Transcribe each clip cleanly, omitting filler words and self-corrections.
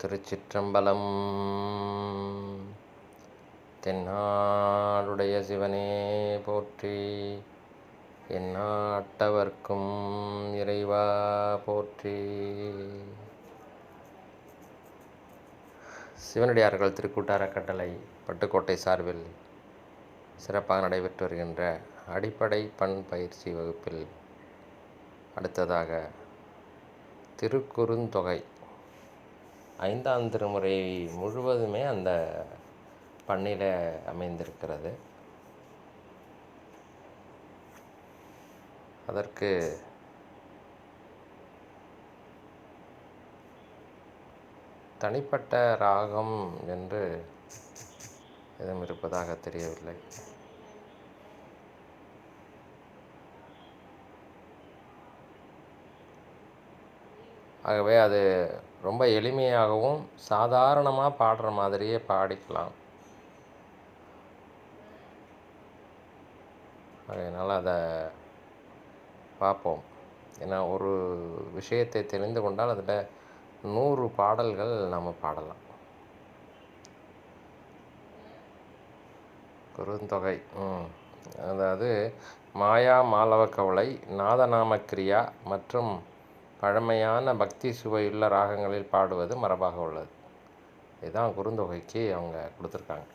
திருச்சிற்றம்பலம். தென்னாடுடைய சிவனே போற்றி, எந்நாட்டவர்க்கும் இறைவா போற்றி. சிவனடியார்கள் திருக்கூட்டார கட்டளை பட்டுக்கோட்டை சார்பில் சிறப்பாக நடைபெற்று வருகின்ற அடிப்படை பண் பயிற்சி வகுப்பில் அடுத்ததாக திருக்குறுந்தொகை 5ஆம் திருமுறை முழுவதுமே அந்த பண்ணில் அமைந்திருக்கிறது. அதற்கு தனிப்பட்ட ராகம் என்று எதுவும் இருப்பதாக தெரியவில்லை. ஆகவே அது ரொம்ப எளிமையாகவும் சாதாரணமாக பாடுற மாதிரியே பாடிக்கலாம். அதனால் அதை பார்ப்போம். ஏன்னா ஒரு விஷயத்தை தெரிந்து கொண்டால் அதில் 100 பாடல்கள் நம்ம பாடலாம். குறுந்தொகை அதாவது மாயா மாலவ கவலை, நாதநாமக்கிரியா மற்றும் பழமையான பக்தி சுவையுள்ள ராகங்களில் பாடுவது மரபாக உள்ளது. இதுதான் குறுந்தொகைக்கு அவங்க கொடுத்துருக்காங்க.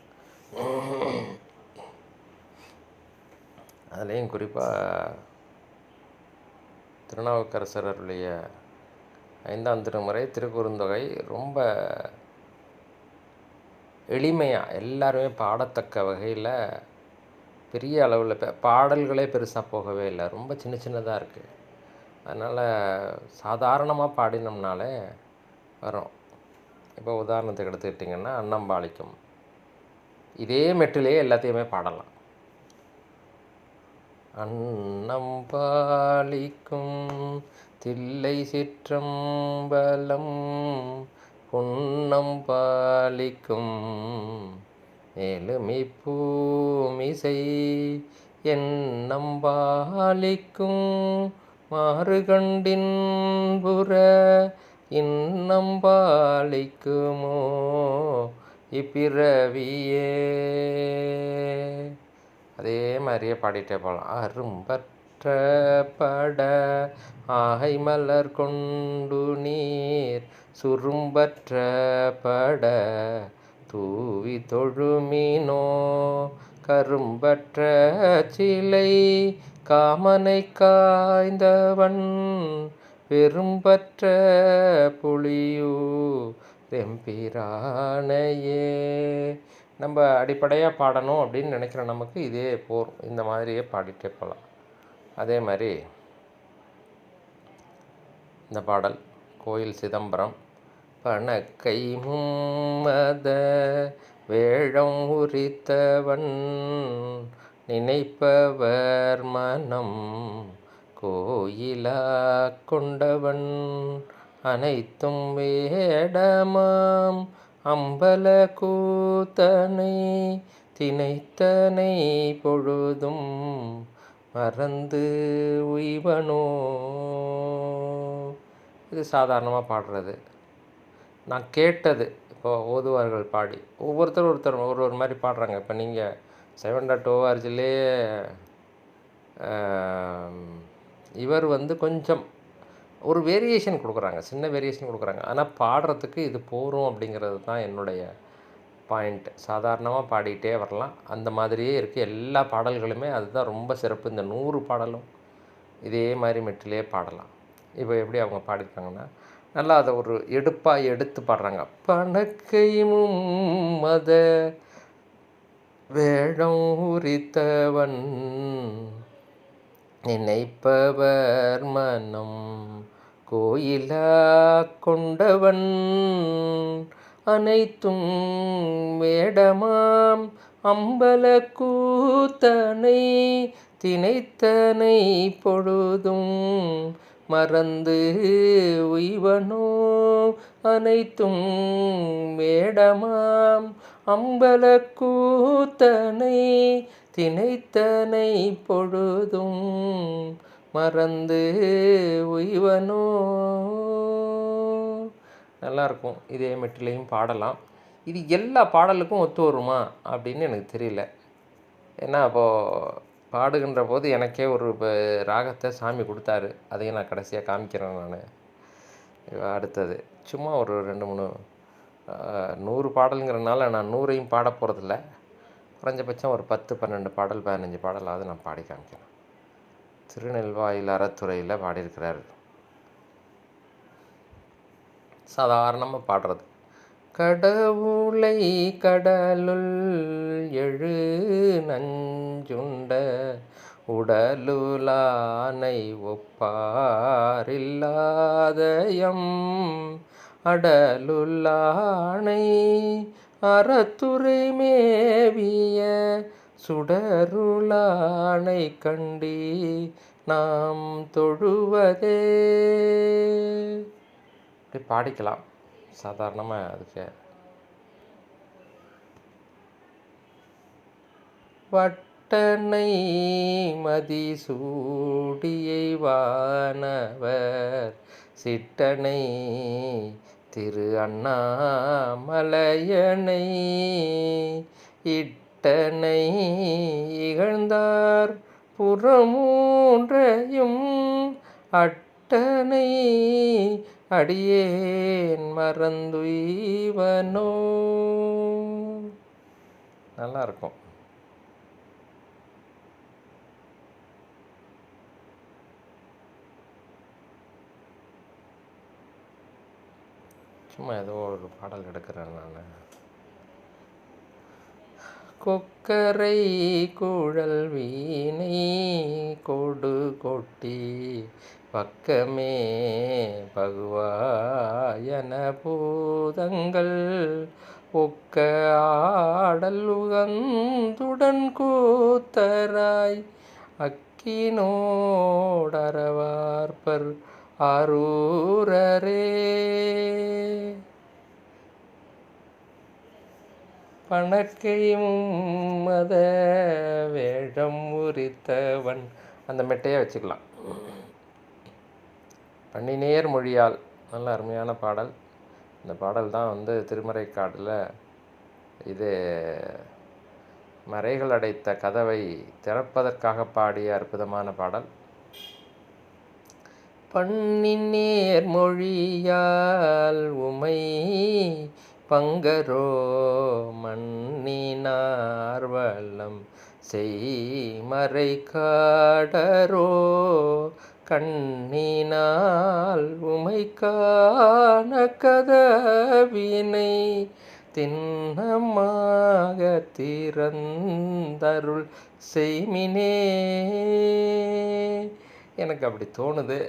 அதுலேயும் குறிப்பாக திருநாவுக்கரசருடைய 5ஆம் திருமுறை திருக்குறுந்தொகை ரொம்ப எளிமையாக எல்லாருமே பாடத்தக்க வகையில் பெரிய அளவில் பாடல்களே பெருசாக போகவே இல்லை, ரொம்ப சின்ன சின்னதாக இருக்குது. அதனால் சாதாரணமாக பாடினோம்னாலே வரும். இப்போ உதாரணத்துக்கு எடுத்துக்கிட்டிங்கன்னா அன்னம்பாளிக்கும் இதே மெட்டிலே எல்லாத்தையுமே பாடலாம். அன்னம்பாளிக்கும் தில்லை சிற்றம்பலம், பொன்னம்பாளிக்கும் மேலுமி பூமிசை, என்னம்பாளிக்கும் மாறுகண்டின் புற, இன்னம்பாளிக்குமோ இப்பிறவியே. அதே மாதிரியே பாடிட்டே போகலாம். அரும்பற்ற பட ஆகை மலர் கொண்டு நீர், சுரும்பற்ற பட தூவி தொழுமினோ, கரும்பற்ற சிலை காமனை காய்ந்தவன், பெரும்பற்ற புலியூ ரெம்பிரானையே. நம்ம அடிப்படையாக பாடணும் அப்படின்னு நினைக்கிற நமக்கு இதே போரும். இந்த மாதிரியே பாடிட்டே போகலாம். அதே மாதிரி இந்த பாடல் கோயில் சிதம்பரம். பணக்கை மும்மத வேழம் உரித்தவன், நினைப்பவர் மனம் கோயிலா கொண்டவன், அனைத்தும் வேடமாம் அம்பல கூத்தனை, தினைத்தனை பொழுதும் மறந்து உய்வனோ. இது சாதாரணமாக பாடுறது, நான் கேட்டது. இப்போ ஓதுவார்கள் பாடி ஒவ்வொருத்தர் ஒரு மாதிரி பாடுறாங்க. இப்போ நீங்கள் 7.orgலே இவர் கொஞ்சம் ஒரு வேரியேஷன் கொடுக்குறாங்க, சின்ன வேரியேஷன் கொடுக்குறாங்க. ஆனால் பாடுறதுக்கு இது போகும் அப்படிங்கிறது தான் என்னுடைய பாயிண்ட். சாதாரணமாக பாடிக்கிட்டே வரலாம், அந்த மாதிரியே இருக்குது எல்லா பாடல்களுமே. அதுதான் ரொம்ப சிறப்பு. இந்த 100 பாடலும் இதே மாதிரி மெட்டிலே பாடலாம். இப்போ எப்படி அவங்க பாடிருக்காங்கன்னா, நல்லா அதை ஒரு எடுப்பாக எடுத்து பாடுறாங்க. பணக்கையும் மத வேடம் உரித்தவன், நினைப்பவர் மனம் கோயிலா கொண்டவன், அனைத்தும் வேடமாம் அம்பல கூத்தனை, தினைத்தனை பொழுதும் மறந்து உய்வனோ. அனைத்தும் வேடமாம் அம்பல கூத்தனை, தினைத்தனை பொழுதும் மறந்து உய்வனோ. நல்லாயிருக்கும். இதே மெட்டிலையும் பாடலாம். இது எல்லா பாடலுக்கும் ஒத்து வருமா அப்படின்னு எனக்கு தெரியல. ஏன்னா அப்போது பாடுகின்ற போது எனக்கே ஒரு ராகத்தை சாமி கொடுத்தாரு. அதையும் நான் கடைசியாக காமிக்கிறேன் நான். அடுத்தது சும்மா ஒரு 2, 3 100 பாடலுங்கிறனால நான் 100ஐயும் பாட போகிறதில்ல. குறைஞ்சபட்சம் ஒரு 10, 12 பாடல், 15 பாடலாவது நான் பாடி காமிக்கிறேன். திருநெல்வாயில் அறத்துறையில் பாடியிருக்கிறார். சாதாரணமாக பாடுறது. கடவுளை கடலுள் எழு நஞ்சுண்ட உடலுலானை ஒப்பாரில்லாதயம் அடலுலானை அறத்துறை மேவிய சுடருளானை கண்டி நாம் தொழுவதே. இப்படி பாடிக்கலாம் சாதாரணமாக. அதுக்கு வட்டனை மதிசூடியை வானவர் சிட்டனை திரு அண்ணாமலையனை இட்டனை இகழ்ந்தார் புறமூன்றையும் அட்டனை அடியேன் மறந்துய்வனோ. நல்லாயிருக்கும். சும்மா ஏதோ ஒரு பாடல் எடுக்கிறேன் நான். கொக்கரை குழல் வீணை கொடு கொட்டி பக்கமே பகுவாயன பூதங்கள் ஒக்க ஆடல் உகந்துடன் கூத்தராய் அக்கினோடரவார்பர் ஆரூரரே. பணக்கையும் மத வேடம் உரித்தவன், அந்த மெட்டையே வச்சுக்கலாம். பண்ணினேர் மொழியால், நல்ல அருமையான பாடல். இந்த பாடல் தான் திருமறைக்காடில் இது மறைகள் அடைத்த கதவை திறப்பதற்காக பாடிய அற்புதமான பாடல். பண்ணினேர் மொழியால் உமை பங்கரோ மன்னினார் வல்லம் செய்மறை காடரோ கண்ணினால் உமைக்கான கதவினை திண்ணமாக திறந்தருள் செய்மினே. எனக்கு அப்படி தோணுது.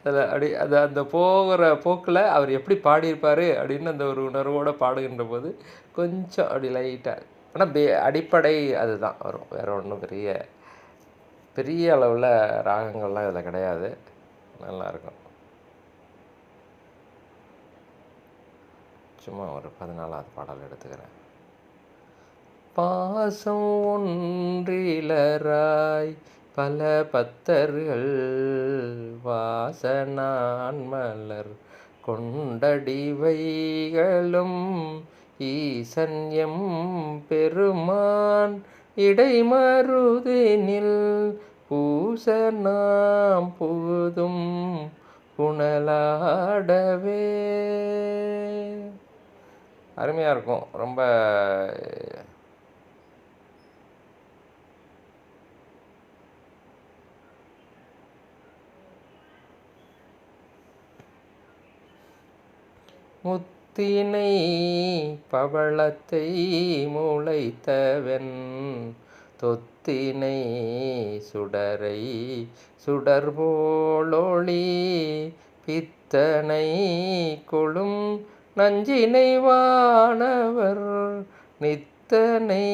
அதில் அப்படி அந்த போகிற போக்கில் அவர் எப்படி பாடியிருப்பார் அப்படின்னு அந்த ஒரு உணர்வோடு பாடுகின்ற போது கொஞ்சம் அப்படி லைட்டாக, ஆனால் அடிப்படை அதுதான் வரும். வேறு ஒன்றும் பெரிய அளவில் ராகங்கள்லாம் இதில் கிடையாது. நல்லாயிருக்கும். சும்மா ஒரு 14வது பாடல் எடுத்துக்கிறேன். பாசம் ஒன்றிலராய் பல பத்தர்கள் வாசனான் மலர் கொண்டடிவைகளும் ஈசன்யம் பெருமான் இடைமருதினில் பூசனாம் புதும் புனலாடவே. அருமையாக இருக்கும். ரொம்ப முத்தினை பவளத்தை முளைத்தவன் தொத்தினை சுடரை சுடர்போலொளி பித்தனை கொளும் நஞ்சினை வானவர் நித்தனை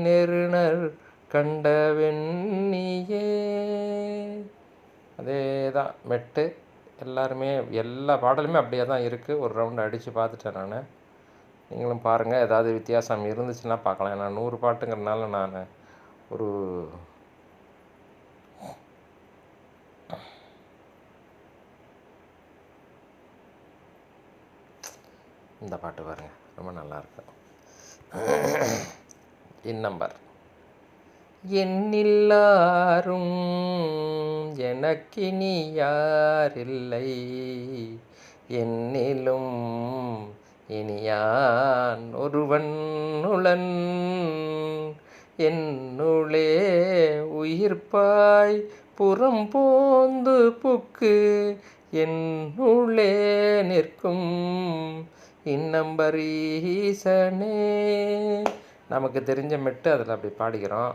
நெருணர் கண்டவெண்ணியே. அதே தான் மெட்டு. எல்லா பாடலுமே அப்படியே தான் இருக்குது. ஒரு ரவுண்டு அடித்து பார்த்துட்டேன் நான். நீங்களும் பாருங்கள், ஏதாவது வித்தியாசம் இருந்துச்சுன்னா பார்க்கலாம். ஏன்னா 100 பாட்டுங்கிறதுனால நான் ஒரு இந்த பாட்டு பாருங்கள், ரொம்ப நல்லாயிருக்கும். இன்னம்பர் எண்ணில்லாரும் எனக்கினி யாரில்லை, என்னிலும் இனியான் ஒருவன் உளன், என்னுளே உயிர்ப்பாய் புறம் போந்து புக்கு என்னுளே நிற்கும் இன்னம்பரீசனே. நமக்கு தெரிஞ்ச மெட்டு அதில் அப்படி பாடிக்கிறோம்.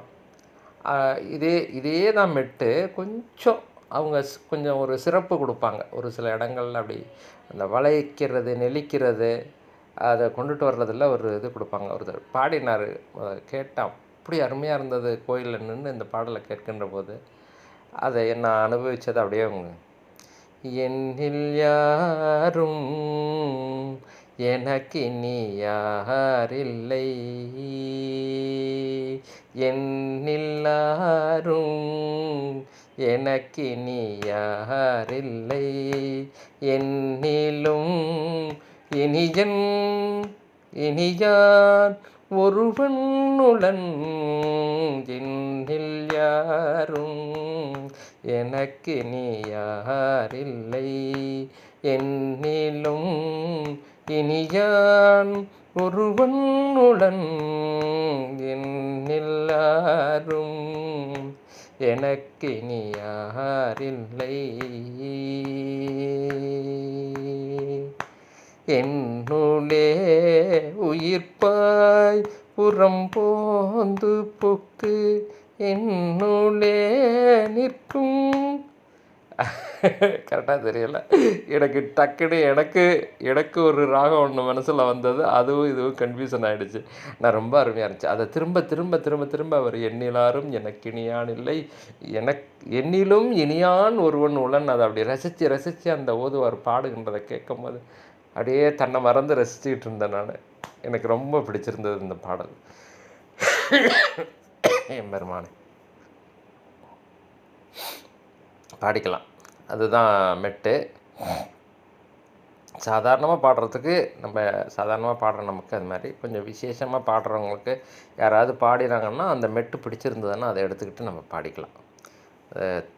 இதே தான் மெட்டு கொஞ்சம் அவங்க கொஞ்சம் ஒரு சிறப்பு கொடுப்பாங்க. ஒரு சில இடங்கள்ல அப்படி அந்த வளைக்கிறது, நெளிக்கிறது, அதை கொண்டுட்டு வர்றதில் ஒரு இது கொடுப்பாங்க. ஒருத்தர் பாடினார், கேட்டால் அப்படி அருமையாக இருந்தது. கோயிலில் நின்று இந்த பாடலை கேட்கின்ற போது அதை நான் அனுபவித்தது அப்படியே என்னில் யாரும் எனக்கினி யாரில்லை, என்னில்லாரும் எனக்கினி யாரில்லை, என்னிலும் இனியான் ஒருவன் உளன், என்னில் யாரும் எனக்கினி யாரில்லை, என்னிலும் இனியான் ஒருவன் உளன், என்னில்லாரும் எனக்கினி யாரில்லை, என்னுளே உயிர்ப்பாய் புறம் போந்து புக்கு என்னுளே நிற்கும். கரெக்டாக தெரியல எனக்கு, டக்குன்னு எனக்கு ஒரு ராகம் ஒன்று மனசில் வந்தது, அதுவும் இதுவும் கன்ஃபியூஷன் ஆகிடுச்சு. நான் ரொம்ப அருமையாக இருந்துச்சு. அதை திரும்ப அவர் எண்ணிலாரும் எனக்கு இனியான் இல்லை, என்னிலும் இனியான் ஒருவன் உளன், அதை அப்படி ரசித்து அந்த ஓதுவார் பாடுகின்றதை கேட்கும் போது அப்படியே தன்னை மறந்து ரசிச்சுக்கிட்டு இருந்தேன் நான். எனக்கு ரொம்ப பிடிச்சிருந்தது இந்த பாடல். என் பெருமானே, பாடிக்கலாம். அதுதான் மெட்டு. சாதாரணமாக பாடுறதுக்கு நம்ம சாதாரணமாக பாடுற நமக்கு அது மாதிரி கொஞ்சம் விசேஷமாக பாடுறவங்களுக்கு யாராவது பாடினாங்கன்னா அந்த மெட்டு பிடிச்சிருந்ததுன்னா அதை எடுத்துக்கிட்டு நம்ம பாடிக்கலாம்.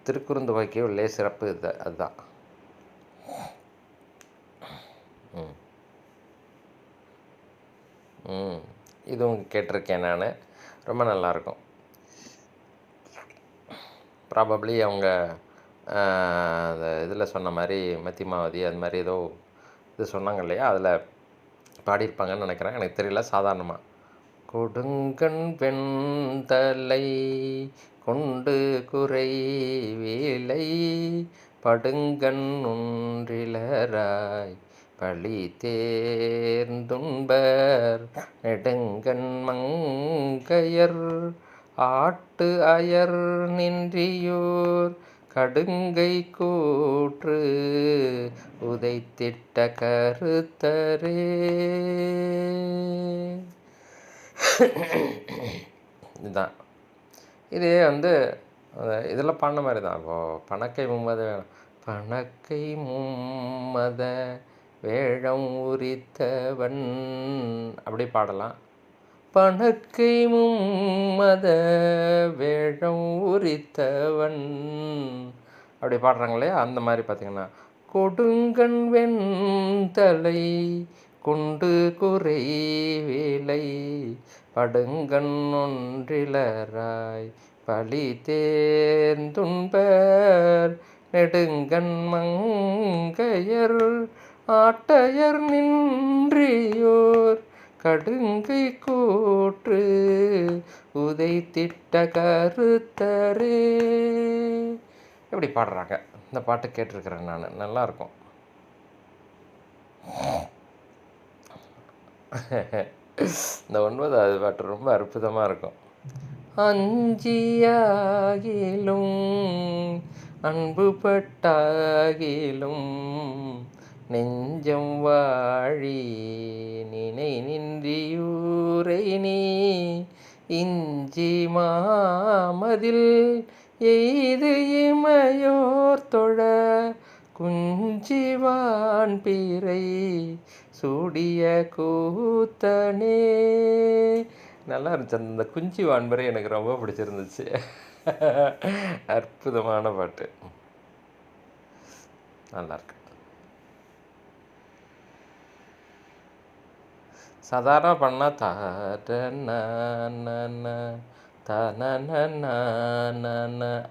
திருக்குறுந்தொகைக்கு உள்ளே சிறப்பு இது, அதுதான். இதுவும் கேட்டிருக்கேன் நான், ரொம்ப நல்லாயிருக்கும். ப்ராபப்ளி அவங்க அந்த இதில் சொன்ன மாதிரி மத்திமாவதி அது மாதிரி ஏதோ இது சொன்னாங்க இல்லையா, அதில் பாடியிருப்பாங்கன்னு நினைக்கிறேன், எனக்கு தெரியல. சாதாரணமாக கொடுங்கண் வெண்தலை கொண்டு குறை வேலை படுங்கண் ஒன்றிலராய் பழி தேர்ந்துண்பர் நெடுங்கண் மங்கையர் ஆட்டு அயர் நின்றியோர் கடுங்கை கூற்று உதைத்திட்ட கருத்தரே. இதுதான். இதே இதில் பாடின மாதிரி தான். இப்போது பணக்கை மும்மத வேழம் உரித்தவன் அப்படி பாடலாம். பணக்கை மும்மத வேழம் உரித்தவன் அப்படி பாடுறாங்க இல்லையா, அந்த மாதிரி பார்த்திங்கன்னா கொடுங்கண் வெண்தலை கொண்டு குறை வேலை படுங்கண் ஒன்றிலராய் பழி தேர்ந்துண்பர் நெடுங்கண் மங்கையர் ஆட்டையர் நின்றியோர் கடுங்கை கூற்று உதைத்திட்ட கருத்தரே. எப்படி பாடுறாங்க இந்த பாட்டு கேட்டிருக்கிறேன் நான், நல்லாயிருக்கும். இந்த 9வது பாட்டு ரொம்ப அற்புதமாக இருக்கும். அஞ்சியாகிலும் அன்பு பட்டாகிலும் நெஞ்சம் வாழி நினை நின்றியூரை நீ இஞ்சி மாமதில் எய்து இமையோர் தொழ குஞ்சியாகிலும் குஞ்சிவான் பீரை சூடிய கூத்தனே. நல்லா இருந்துச்சு. அந்த குஞ்சி வான்பரை எனக்கு ரொம்ப பிடிச்சிருந்துச்சு. அற்புதமான பாட்டு. நல்லாயிருக்கு. சாதாரண பண்ணால்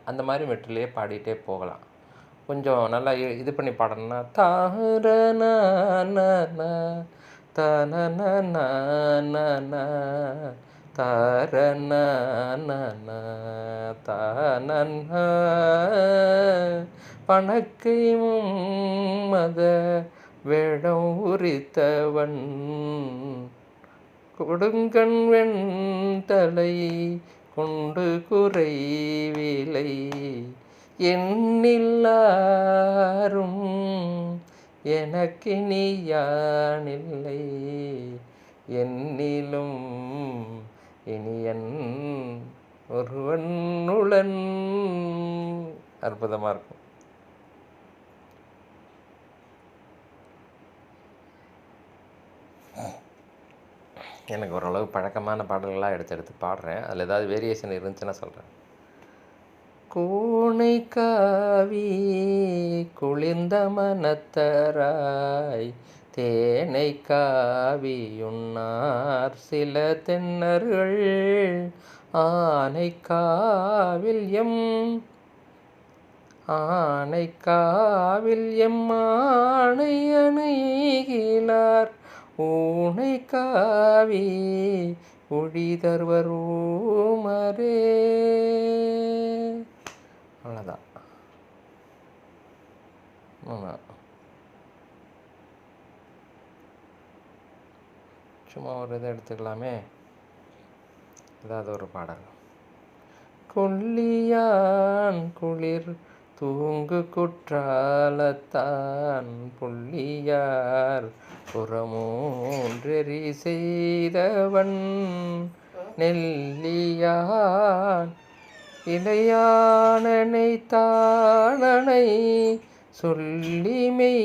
அந்த மாதிரி மெட்டிலேயே பாடிட்டே போகலாம். கொஞ்சம் நல்லா இது பண்ணி பாடணும்னா தாரன தன தாரன தான பணக்கை மத வேடம் உரித்தவன் கொடுங்கண் வெண்தலை கொண்டு குறைவிலை எண்ணில்லாரும் எனக்கினி யானில்லை என்னிலும் இனியன் ஒருவன் உளன். அற்புதமாக இருக்கும். எனக்கு ஓரளவு பழக்கமான பாடல்களாக எடுத்து பாடுறேன். அதில் ஏதாவது வேரியேஷன் இருந்துச்சுன்னா சொல்கிறேன். கோணை காவி குளிர்ந்த மனத்தராய் தேனை காவியுன்னார் சில தென்னர்கள் ஆனை காவில் எம்மானை அணுகிலார் ஊனை காவி ஒழிதர்வர் ஊமரே. அவ்வளோதான். சும்மா ஒரு இதை எடுத்துக்கலாமே. ஏதாவது ஒரு பாடல். கொல்லியான் குளிர் தூங்கு குற்றாலத்தான் புள்ளியார் புறமூன்றெறி செய்தவன் நெல்லியான் இளையானனை தானனை சொல்லிமை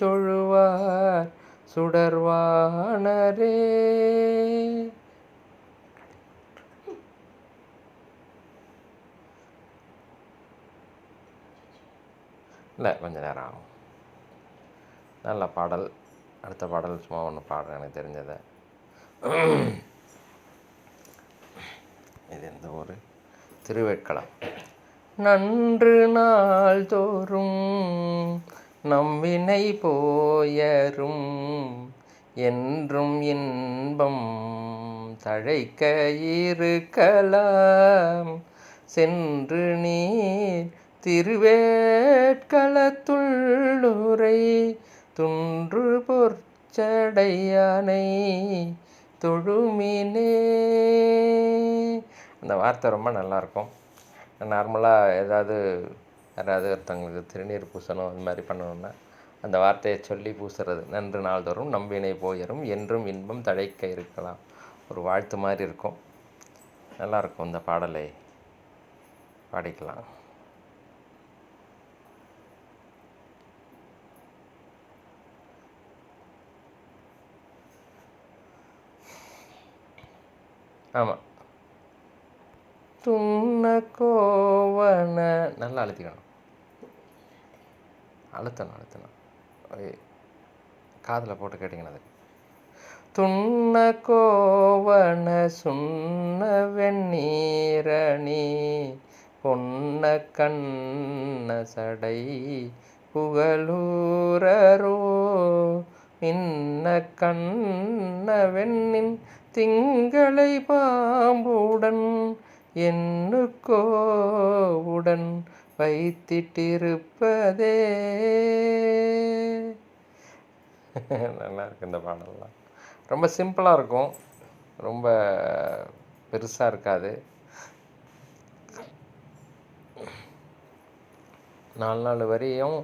தொழுவார் சுடர்வானரே. இல்லை, கொஞ்சம் நேரம் ஆகும். நல்ல பாடல். அடுத்த பாடல் சும்மா ஒன்று பாடுறேன், எனக்கு தெரிஞ்சதை. இது எந்த ஊர்? திருவேட்களம். நன்று நாள் தோறும் நம்பினை போயரும் என்றும் இன்பம் தழைக்க இருக்கலாம் சென்று நீர் திருவேட்களத்துள்ளுரை துன்று பொற்சடையானை தொழுமினே. அந்த வார்த்தை ரொம்ப நல்லாயிருக்கும். நார்மலாக யாராவது ஒருத்தவங்களுக்கு திருநீர் பூசணும் அந்த மாதிரி பண்ணணுன்னா அந்த வார்த்தையை சொல்லி பூசுறது. நன்று நாள்தோறும் நம்பினை போயரும் என்றும் இன்பம் தழைக்க இருக்கலாம். ஒரு வாழ்த்து மாதிரி இருக்கும். நல்லாயிருக்கும். இந்த பாடலை பாடிக்கலாம். ஆமாம். துண்ண கோவன நல்லா அழுத்திக்கணும். அழுத்தணும் காதில் போட்டு கேட்டிங்கன்னா அது. துண்ண கோவன சுண்ண வெண்ணீரணி பொன்ன கண்ண சடை புகழூரரோ மின்ன கண்ண வெண்ணின் திங்களை பாம்புடன் எண்ணுக்கோவுடன் வைத்திட்டிருப்பதே. நல்லா இருக்கு இந்த பாடலாம். ரொம்ப சிம்பிளாக இருக்கும், ரொம்ப பெருசாக இருக்காது. 4 வரியும்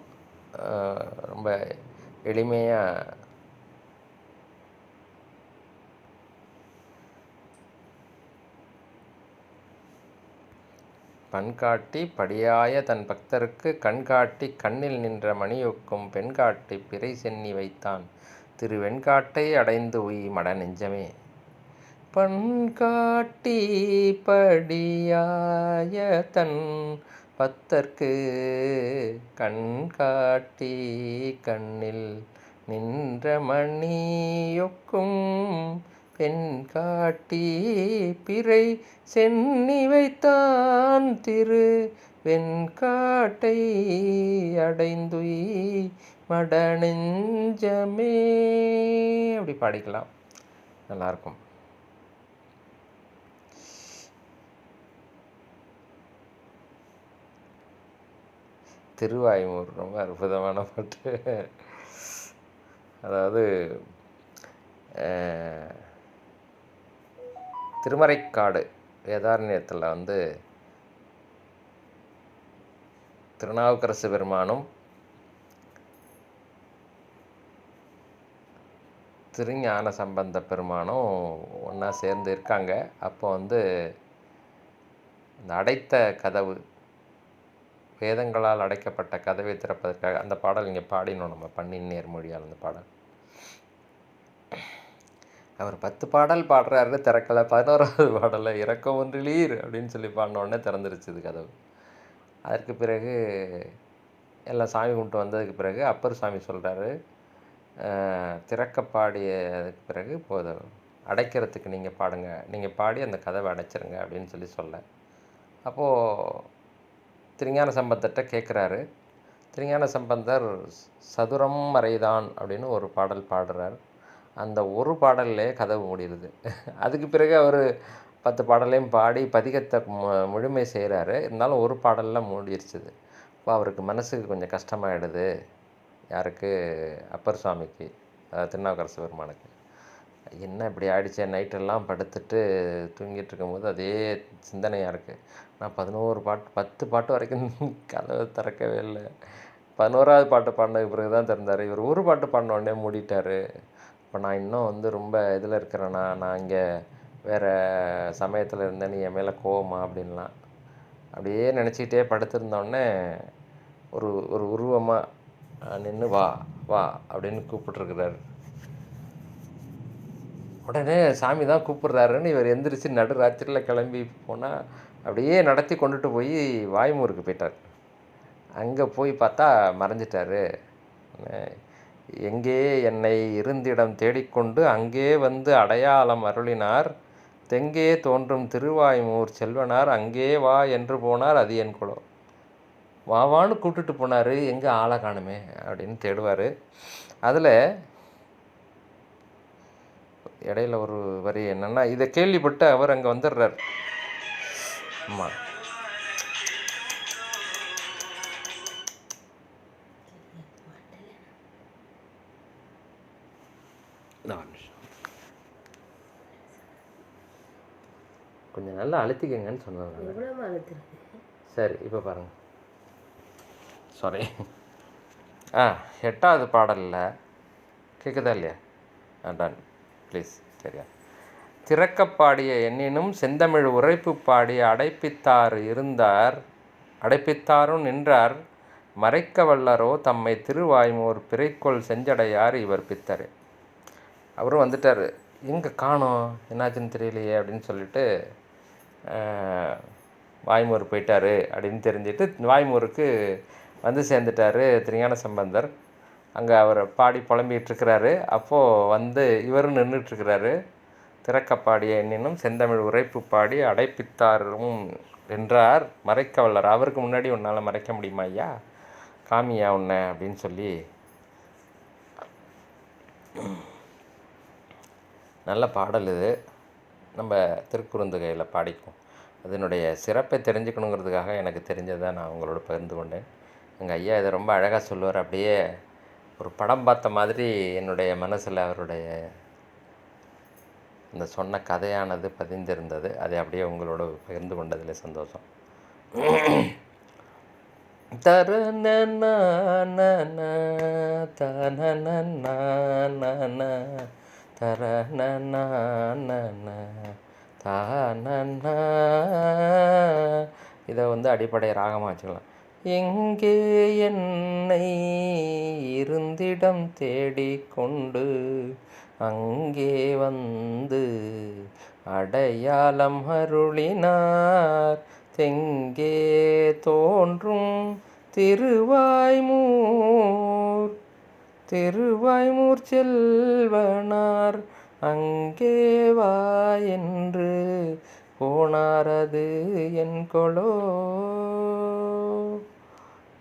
ரொம்ப எளிமையாக பண்காட்டி படியாய தன் பக்தருக்கு கண்காட்டி கண்ணில் நின்ற மணியொக்கும் பெண்காட்டி பிறை சென்னி வைத்தான் திரு வெண்காட்டை அடைந்து உய் மட நெஞ்சமே. பண்காட்டி படியாய தன் பக்தர்க்கு கண்காட்டி கண்ணில் நின்ற மணியொக்கும் பெண்காட்டி பிறை சென்னி வைத்தான் திரு வெண்காட்டை அடைந்துய் மட நெஞ்சமே. அப்படி பாடிக்கலாம், நல்லாயிருக்கும். திருவாய்மூர் ரொம்ப அற்புதமான பாட்டு. அதாவது திருமறைக்காடு வேதாரண்யத்தில் வந்து திருநாவுக்கரசு பெருமானும் திருஞான சம்பந்த பெருமானும் ஒன்றா சேர்ந்து இருக்காங்க. அப்போ வந்து இந்த அடைத்த கதவு, வேதங்களால் அடைக்கப்பட்ட கதவை திறப்பதற்காக அந்த பாடல் இங்கே பாடினோம் நம்ம, பண்ணின் நேர்மொழியால். அந்த பாடல் அவர் 10 பாடல் பாடுறாரு, திறக்கலை. 11வது பாடலை இறக்கம் ஒன்றிலீர் அப்படின்னு சொல்லி பாடினோடனே திறந்துருச்சுது கதவு. அதற்கு பிறகு எல்லாம் சாமி கும்பிட்டு வந்ததுக்கு பிறகு அப்பர் சாமி சொல்கிறாரு, திறக்க பாடியதுக்கு பிறகு போதும், அடைக்கிறதுக்கு நீங்கள் பாடுங்க, நீங்கள் பாடி அந்த கதவை அடைச்சிருங்க அப்படின்னு சொல்ல. அப்போது திருஞான சம்பந்தர்கிட்ட கேட்குறாரு. திருஞான சம்பந்தர் சதுரம் மறைதான் அப்படின்னு ஒரு பாடல் பாடுறார். அந்த ஒரு பாடல்லே கதவு முடியுது. அதுக்கு பிறகு அவர் 10 பாடலையும் பாடி பதிகத்தை முழுமை செய்கிறாரு. இருந்தாலும் ஒரு பாடலில் மூடிடுச்சுது. இப்போ அவருக்கு மனசுக்கு கொஞ்சம் கஷ்டமாயிடுது. யாருக்கு? அப்பர் சுவாமிக்கு, திருநாவுக்கரசு பெருமானுக்கு. என்ன இப்படி ஆயிடுச்சே, நைட்டெல்லாம் படுத்துட்டு தூங்கிட்டு இருக்கும்போது அதே சிந்தனையாக இருக்குது. நான் 11 பாட்டு 10 பாட்டு வரைக்கும் கதவை திறக்கவே இல்லை. 11வது பாட்டு பாடினதுக்கு பிறகு தான் திறந்தார். இவர் ஒரு பாட்டு பாடின உடனே மூடிட்டார். இப்போ நான் இன்னும் வந்து ரொம்ப இதில் இருக்கிறேன்னா, நான் இங்கே வேறு சமயத்தில் இருந்தேன், நீ என் மேலே கோவமா அப்படின்லாம் அப்படியே நினச்சிக்கிட்டே படுத்திருந்தோடனே ஒரு ஒரு உருவமாக நின்று வா வா அப்படின்னு கூப்பிட்ருக்குறாரு. உடனே சாமி தான் கூப்பிட்றாருன்னு இவர் எந்திரிச்சு நடு ராத்திரியில் கிளம்பி போனால் அப்படியே நடத்தி கொண்டுட்டு போய் வாய்மூருக்கு போயிட்டார். அங்கே போய் பார்த்தா மறைஞ்சிட்டார். எங்கே என்னை இருந்திடம் தேடிக்கொண்டு அங்கே வந்து அடையாளம் அருளினார், தெங்கே தோன்றும் திருவாய்மூர் செல்வனார், அங்கே வா என்று போனார் அது என் குலம். வாவான்னு கூப்பிட்டுட்டு போனார், எங்கே ஆளை காணுமே அப்படின்னு தேடுவார். அதில் இடையில ஒரு வரி என்னென்னா, இதை கேள்விப்பட்டு அவர் அங்கே வந்துடுறார். ஆமாம், கொஞ்சம் நல்லா அழுத்திக்கங்கன்னு சொன்னாங்க. சரி, இப்போ பாருங்கள். சாரி. 8வது பாடலில் கேட்குதா இல்லையா? Done please. சரியா? திறக்க பாடிய எண்ணினும் செந்தமிழ் உரைப்பு பாடிய அடைப்பித்தார் இருந்தார், அடைப்பித்தாரும் நின்றார், மறைக்க வல்லரோ தம்மை திருவாய்மூர் பிறைக்கொள் செஞ்சடையார் இவர் பித்தரே. அவரும் வந்துட்டார். எங்கே காணோம், என்னாச்சுன்னு தெரியலையே அப்படின்னு சொல்லிட்டு வாய்மூர் போயிட்டார் அப்படின்னு தெரிஞ்சுட்டு வாய்மூருக்கு வந்து சேர்ந்துட்டார் திருஞான சம்பந்தர். அங்கே அவர் பாடி புலம்பிகிட்ருக்கிறாரு. அப்போது வந்து இவரும் நின்றுட்டுருக்கிறாரு. திறக்கப்பாடிய எண்ணினும் செந்தமிழ் உரைப்பு பாடி அடைப்பித்தாரும் என்றார், மறைக்க வல்லர். அவருக்கு முன்னாடி உன்னால் மறைக்க முடியுமா ஐயா, காமியா உன்னை அப்படின்னு சொல்லி நல்ல பாடல் இது. நம்ம திருக்குறுந்தொகையில் பாடிக்குவோம். அதனுடைய சிறப்பை தெரிஞ்சுக்கணுங்கிறதுக்காக எனக்கு தெரிஞ்சதை நான் உங்களோட பகிர்ந்து கொண்டேன். எங்கள் ஐயா இதை ரொம்ப அழகாக சொல்லுவார். அப்படியே ஒரு படம் பார்த்த மாதிரி என்னுடைய மனசில் அவருடைய இந்த சொன்ன கதையானது பதிந்திருந்தது. அதை அப்படியே உங்களோட பகிர்ந்து கொண்டதில் சந்தோஷம். தரன தரன தானன இதை வந்து அடிப்படை ராகமாக வச்சுக்கலாம். எங்கே என்னை இருந்திடம் தேடிக்கொண்டு அங்கே வந்து அடையாளம் அருளினார் தெங்கே தோன்றும் திருவாய்மூர் செல்வனார் அங்கே வா என்று போனாரது என் கொலோ.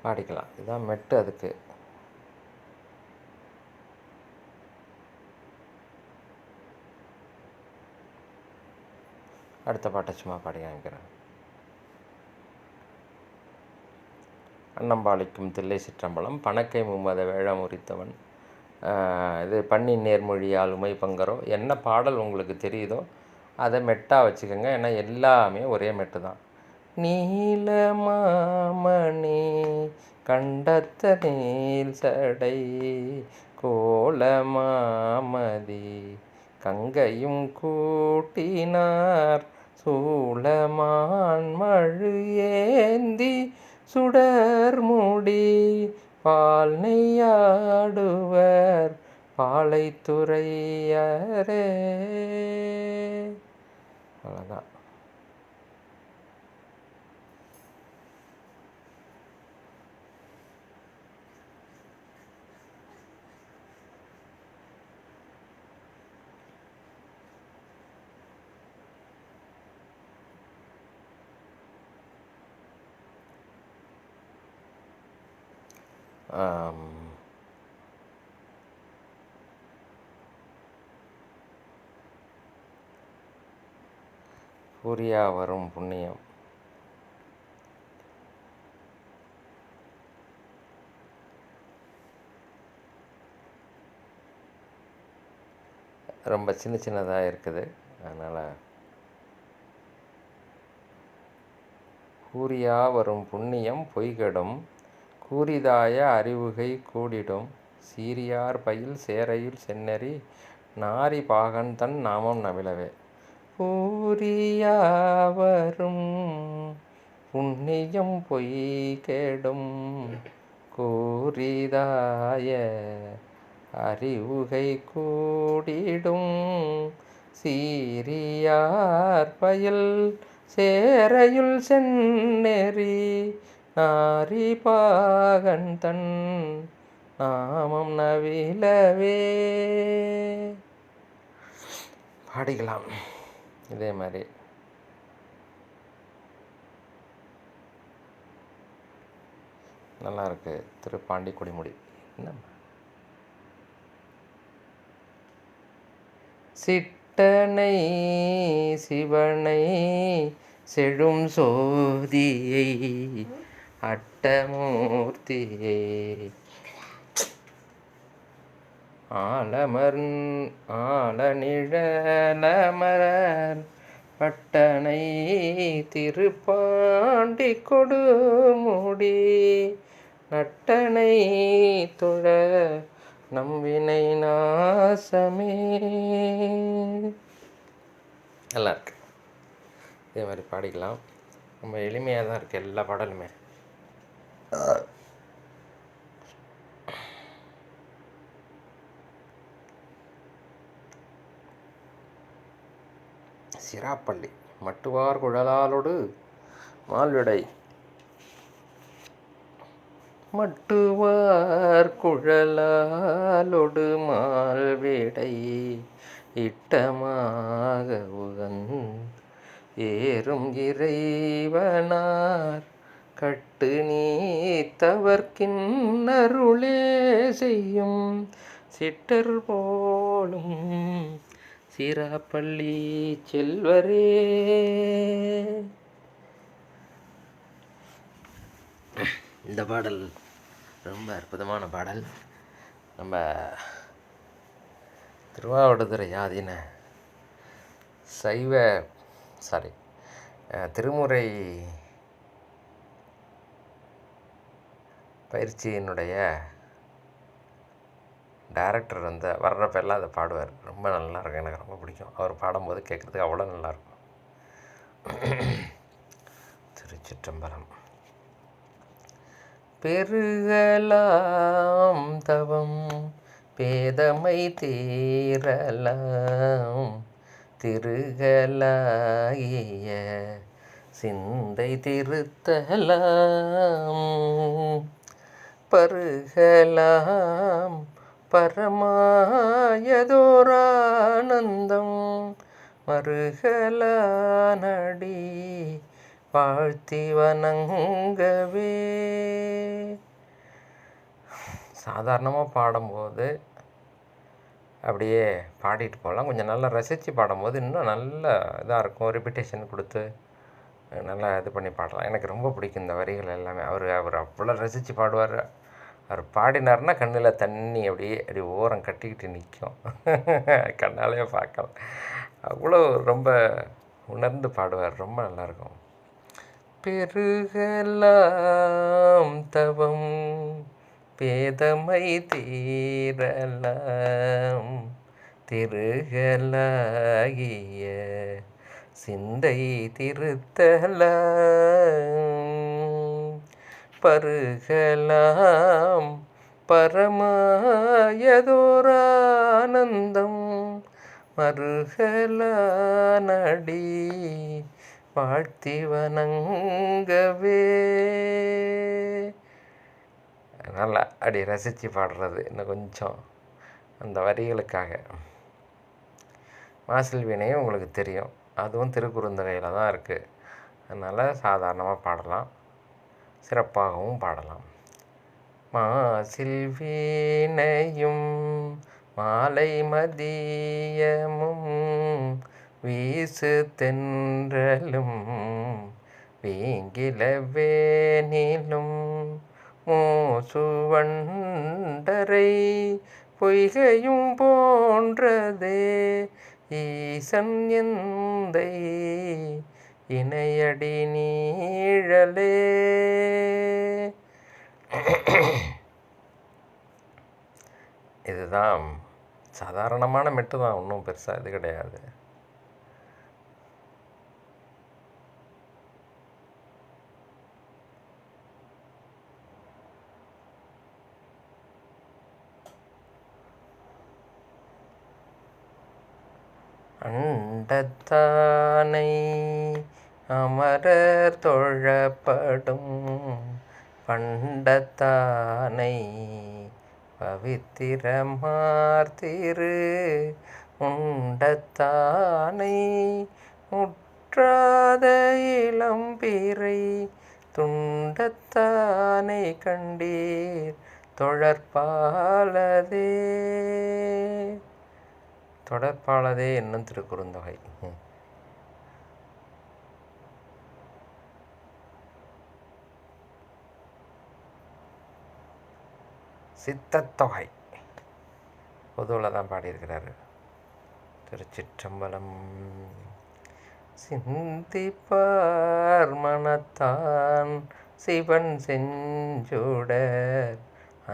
பாடிக்கலாம். இதுதான் மெட்டு. அதுக்கு அடுத்த பாட்டை சும்மா பாடி காமிக்கிறேன். அன்னம்பாளிக்கும் தில்லை சிற்றம்பலம் பணக்கை மும்மத வேழம் உரித்தவன். இது பண்ணி நேர்மொழியால் உமை பங்கரோ. என்ன பாடல் உங்களுக்கு தெரியுதோ அதை மெட்டாக வச்சுக்கோங்க. ஏன்னா எல்லாமே ஒரே மெட்டு தான். நீலமாமணி கண்டத்த நீல் சடை கோலமாமதி கங்கையும் கூட்டினார் சூளமான் மழு ஏந்தி சுடர்முடி பால் நெய்யாடுவர் பாலைத்துறையரே. அவ்வளோதான். பூரியா வரும் புண்ணியம். ரொம்ப சின்ன சின்னதாக இருக்குது. அதனால் கூறியா வரும் புண்ணியம் பொய்கெடும் கூறிதாய அறிவுகை கூடிடும் சீரியார் பயில் சேரையுள் செந்நெறி நாரி பாகன் தன் நாமம் நவிலவே. பூரியா வரும் புண்ணியம் பொய்கெடும் கூறிதாய அறிவுகை கூடிடும் சீரியார் பயில் சேரையுள் செந்நெறி நாரி பாகன் தன் நாமம் நவிலவே. பாடிக்கலாம் இதே மாதிரி. நல்லா இருக்கு. திருப்பாண்டி குடிமுடி. சிட்டனை சிவனை செழும் சோதியை அட்டமூர்த்தியை ஆலநிழலமரர் பட்டனை திருப்பாண்டி கொடுமுடி நட்டனை தொழ நம்பினை நாசமே. நல்லா இருக்கு. இதே மாதிரி பாடிக்கலாம். ரொம்ப எளிமையாக தான் இருக்குது எல்லா பாடலுமே. சிராப்பள்ளி மட்டுவார் குழலாலோடு மால்விடை மட்டுவார் குழலாலொடு மால்விடை இட்டமாக உகந் ஏறும் இறைவனார் கட்டு நீத்தவர்க்கின்னருளே செய்யும் சிட்டர் போலும் சிராப்பள்ளி செல்வரே. இந்த பாடல் ரொம்ப அற்புதமான பாடல். நம்ம திருவாவடுதுறை ஆதீன திருமுறை பயிற்சியினுடைய டைரக்டர் வர்றப்பெல்லாம் அதை பாடுவார். ரொம்ப நல்லாயிருக்கும். எனக்கு ரொம்ப பிடிக்கும். அவர் பாடும்போது கேட்குறதுக்கு அவ்வளோ நல்லாயிருக்கும். திருச்சிற்றம்பலம். பெருகலாம் தவம் பேதமை தீரலாம் திருகலாகிய சிந்தை திருத்தலாம் பருகலாம் பரமாயதோரானந்தம் மருகலா நடி வாழ்த்தி வணங்கவே. சாதாரணமாக பாடும்போது அப்படியே பாடிட்டு போகலாம். கொஞ்சம் நல்லா ரசித்து பாடும்போது இன்னும் நல்ல இதாக இருக்கும். ரிப்பிட்டேஷன் கொடுத்து நல்லா இது பண்ணி பாடலாம். எனக்கு ரொம்ப பிடிக்கும் இந்த வரிகள் எல்லாமே. அவர் அவ்வளோ ரசித்து பாடுவார். அவர் பாடினார்னா கண்ணில் தண்ணி அப்படி ஓரம் கட்டிக்கிட்டு நிற்கும். கண்ணாலேயே பார்க்கலாம். அவ்வளோ ரொம்ப உணர்ந்து பாடுவார். ரொம்ப நல்லாயிருக்கும். பெருகலாம் தவம் பேதமை தீரலாம் திருகலாகிய சிந்தை திருத்தலாம் பருகலாம் பரமாயதோரானந்தம் மருகலா நடி வாழ்த்தி வணங்கவே. நல்லா அப்படி ரசித்து பாடுறது இன்னும் கொஞ்சம் அந்த வரிகளுக்காக. மாசில் வீணையும் உங்களுக்கு தெரியும், அதுவும் திருக்குறுந்தொகையில் தான் இருக்குது. அதனால் சாதாரணமாக பாடலாம், சிறப்பாகவும் பாடலாம். மாசில் வீணையும் மாலை மதியமும் வீசு தென்றலும் வீங்கில வேனிலும் மூசுவண்டரை பொய்கையும் போன்றதே ஈசன் எந்தை இணையடி நீழலே. இதுதான் சாதாரணமான மெட்டு தான், ஒன்றும் பெருசாக இது கிடையாது. அண்டத்தானை அமரர் தொழப்படும் பண்டத்தானை பவித்திரமார்த்திரு உண்டத்தானை முற்றாத இளம்பிறை துண்டத்தானை கண்டீர் தொழற்பாலதே. தொடர்பாளதே என்னும் திருக்குறுந்தொகை. சித்தத்தொகை பொதுவில் தான் பாடியிருக்கிறாரு. திருச்சிற்றம்பலம். சிந்திப்பார் மனத்தான் சிவன் செஞ்சுடர்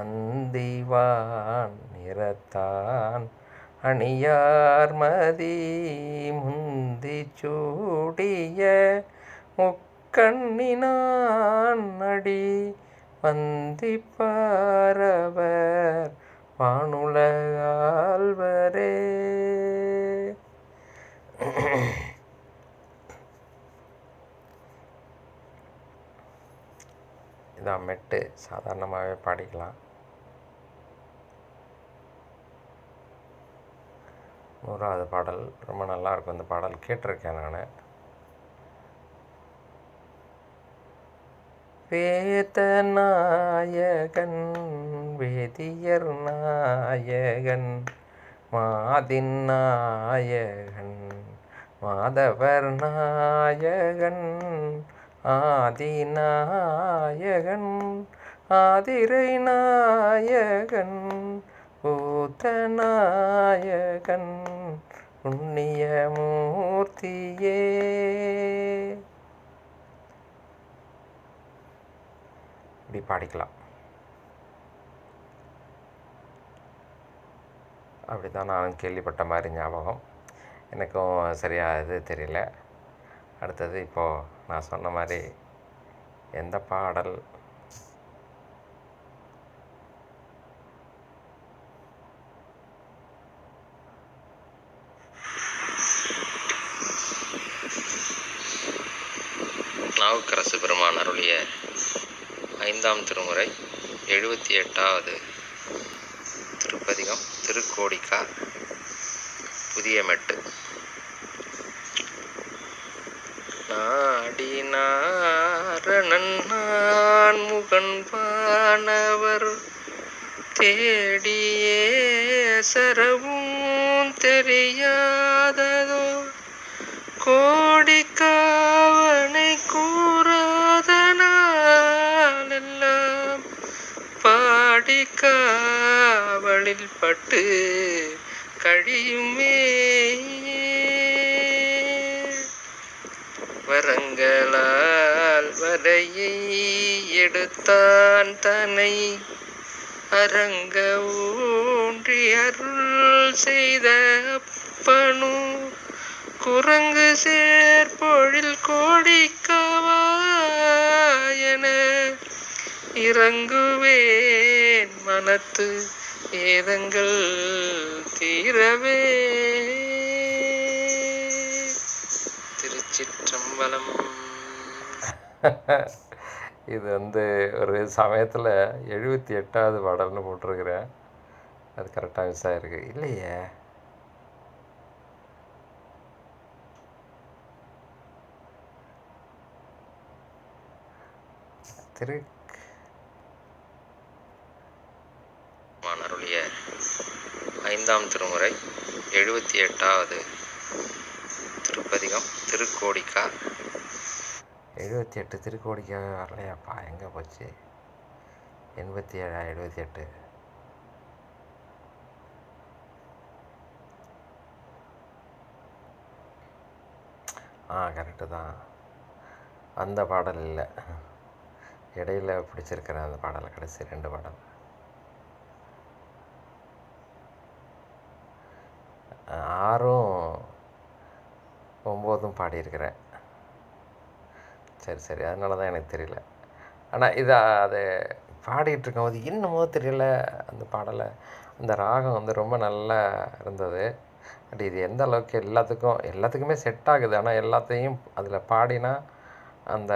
அந்திவான் நிறத்தான் அணியார் மதி முந்தி சூடிய முக்கண்ணினான் அடி வந்திப்பாரவர் வானுலகால்வரே. இதான் மெட்டு, சாதாரணமாகவே பாடிக்கலாம். 100வது பாடல் ரொம்ப நல்லாயிருக்கும். இந்த பாடல் கேட்டிருக்கேன் நான். வேதநாயகன் வேதியர் நாயகன் மாதின் நாயகன் மாதவர் நாயகன் ஆதிநாயகன் ஆதிரை நாயகன் பூதநாயகன் புண்ணியமூர்த்தியே. இப்படி பாடிக்கலாம். அப்படி தான் நான் கேள்விப்பட்ட மாதிரி ஞாபகம். எனக்கும் சரியாக இது தெரியல. அடுத்தது இப்போது நான் சொன்ன மாதிரி எந்த பாடல்? நாவுக்கரசு பெருமான் அருளிய 5ஆம் திருமுறை 78வது திருப்பதிகம் திருக்கோடிக்கா புதிய மெட்டு. நாடினாரணன் நான் முகன்பானவர் தேடியே சரவும் தெரியாததோ கோடிக்காவனை கூறாதனாலெல்லாம் பாடிக்காவலில் பட்டு கழியுமே. வரங்களால் வரையை எடுத்தான் தன்னை அரங்க ஊன்றி அருள் செய்த அப்பனு குரங்கு சேர்பொழில் கோடிக்காவாயன இறங்குவேன் மனத்து ஏதங்கள் தீரவே. திருச்சிற்றம்பலம். இது ஒரு சமயத்தில் 78வது பாடல்னு போட்டிருக்கிறேன். அது கரெக்டாக மிஸ் ஆகிருக்கு இல்லையே. அருளிய 5ஆம் திருமுறை 78வது திருப்பதிகம் திருக்கோடிக்கா. 78 திருக்கோடிக்கா வரலையாப்பா, எங்கே போச்சு? 87 78. கரெக்டு தான். அந்த பாடல் இல்லை, இடையில் பிடிச்சிருக்கிறேன் அந்த பாடலை, கடைசி 2 பாடல். 6ம் 9ம் பாடியிருக்கிறேன். சரி அதனால தான் எனக்கு தெரியல. ஆனால் அதை பாடிட்டு இருக்கும்போது என்னமோ தெரியல, அந்த பாடலை அந்த ராகம் ரொம்ப நல்லா இருந்தது. பட் இது எந்த அளவுக்கு எல்லாத்துக்குமே செட் ஆகுது. ஆனால் எல்லாத்தையும் அதில் பாடினா அந்த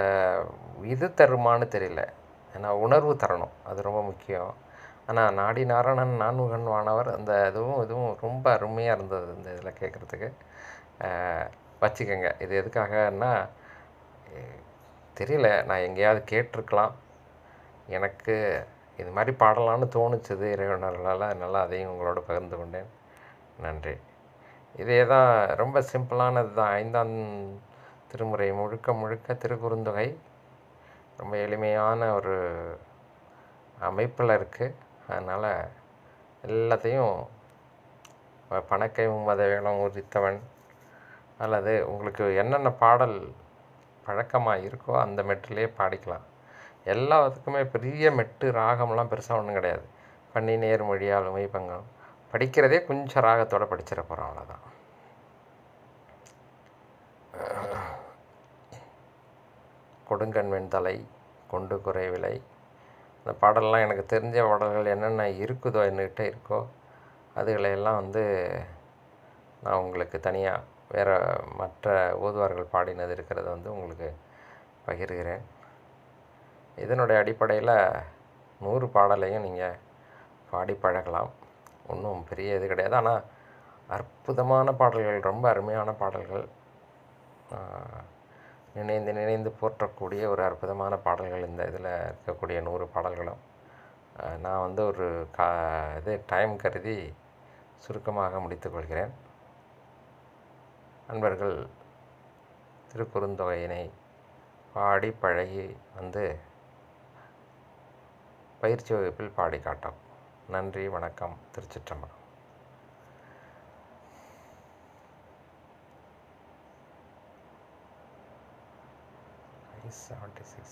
இது தருமானு தெரியல. ஏன்னா உணர்வு தரணும், அது ரொம்ப முக்கியம். ஆனால் நாடி நாரணன் நான்முகன் வானவர் அந்த இதுவும் ரொம்ப அருமையாக இருந்தது இந்த இதில் கேட்குறதுக்கு. வச்சுக்கோங்க. இது எதுக்காகன்னா தெரியல, நான் எங்கேயாவது கேட்டிருக்கலாம், எனக்கு இது மாதிரி பாடலான்னு தோணுச்சுது இறைவனர்களால். அதனால் அதையும் உங்களோட பகிர்ந்து கொண்டேன். நன்றி. இதே தான், ரொம்ப சிம்பிளானது தான். 5ஆம் திருமுறை முழுக்க திருக்குறுந்தொகை ரொம்ப எளிமையான ஒரு அமைப்பில் இருக்குது. அதனால் எல்லாத்தையும் பணக்கை மத வேளம் உதித்தவன் அல்லது உங்களுக்கு என்னென்ன பாடல் பழக்கமாக இருக்கோ அந்த மெட்டிலே பாடிக்கலாம். எல்லாத்துக்குமே பெரிய மெட்டு ராகம்லாம் பெருசாக ஒன்றும் கிடையாது. பண்ணி நேர் மொழியால் உமை பங்கம் படிக்கிறதே கொஞ்சம் ராகத்தோடு படிச்சிட போகிறோம், அவ்வளோதான். கொடுங்கண் வெண்தலை கொண்டு குறைவிலை, அந்த பாடல்லாம் எனக்கு தெரிஞ்ச பாடல்கள் என்னென்ன இருக்குதோ, என்கிட்ட இருக்கோ அதுகளையெல்லாம் நான் உங்களுக்கு தனியாக வேறு மற்ற ஓதுவார்கள் பாடினது இருக்கிறத உங்களுக்கு பகிர்கிறேன். இதனுடைய அடிப்படையில் 100 பாடலையும் நீங்கள் பாடி பழகலாம். ஒன்றும் பெரிய இது கிடையாது. ஆனால் அற்புதமான பாடல்கள், ரொம்ப அருமையான பாடல்கள், நினைந்து போற்றக்கூடிய ஒரு அற்புதமான பாடல்கள் இந்த இதில் இருக்கக்கூடிய 100 பாடல்களும். நான் ஒரு டைம் கருதி சுருக்கமாக முடித்துக்கொள்கிறேன். நண்பர்கள் திருக்குறுந்தொகையினை பாடி பழகி பயிற்சி வகுப்பில் பாடி காட்டும். நன்றி, வணக்கம். திருச்சிற்றம்பலம். 76